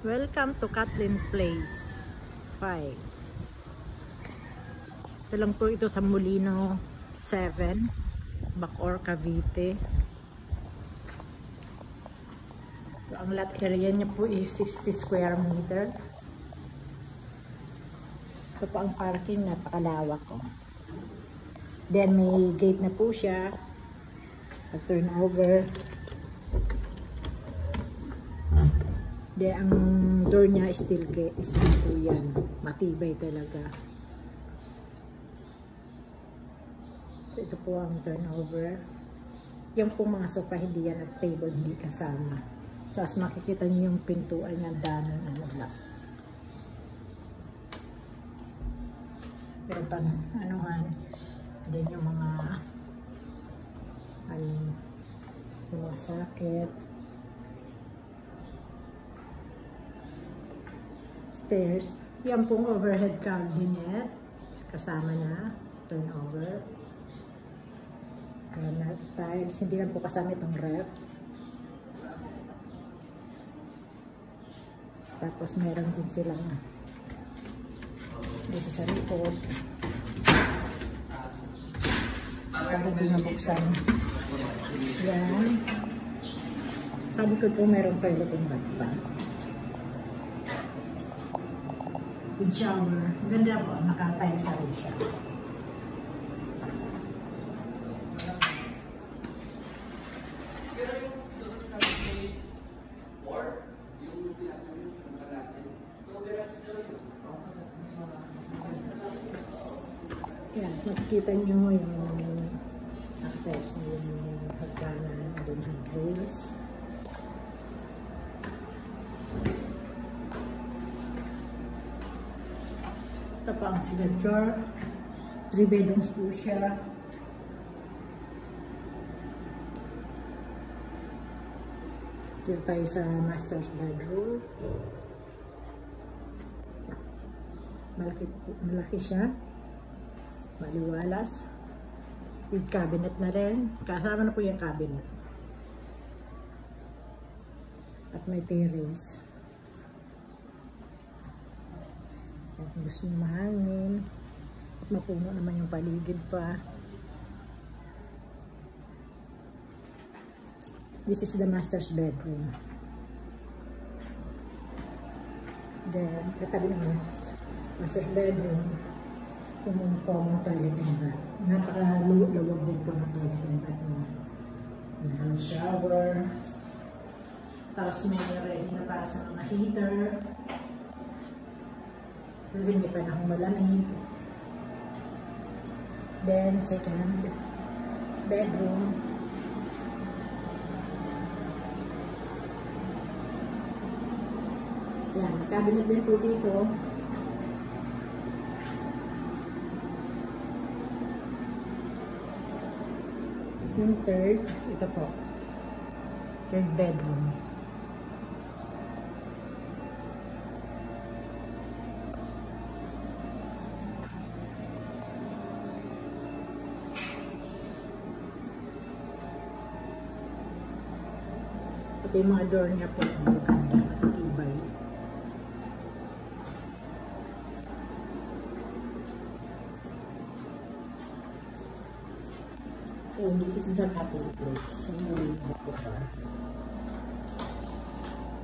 Welcome to Kathleen Place 5. Ito lang po ito sa Molino 7, Bacoor, Cavite. So, ang lot area niya po is 60 square meter. Ito po ang parking, napakalawak ko. Then may gate na po siya. Turnover. Then ang door niya steel po yan. Matibay talaga. So ito po ang turnover. Yung pong mga sofa hindi yan at table hindi kasama. So as makikita niyo yung pintuan ng daming lang. Pero pang anuhan, then yung mga yung mga socket, stairs, yan pong overhead cabinet kasama na sa turnover. Granite tiles, hindi lang po kasama itong ref. Tapos meron din silang dito sa likod. So, hindi mabuksan. Yan. Sa likod po meron toilet and bath. Good shower. Ganda po. Nakatay sa rin siya. Yan. Makikita nyo yung text na yung hagdanan doon handrails. Ito pa ang second floor. 3 bedrooms po siya. Dito tayo sa master's bedroom. Malaki siya. Maliwalas. With cabinet na rin. Kasama na po yung cabinet. At may terrace. Kung gusto nyo mahangin, at mapuno naman yung paligid pa. This is the master's bedroom. Then, katabi naman, master's bedroom, yung common toilet and bath. Napaka-lawag din po ng toilet and bath mo. May shower. Tapos may ready na para sa mga heater. Kasi may panahong malamig. Then, second bedroom. Yan, cabinet din po dito. Yung third, ito po. Third bedroom. Ito yung mga door niya po, maganda, matitibay. So, this is the Kathleen Place.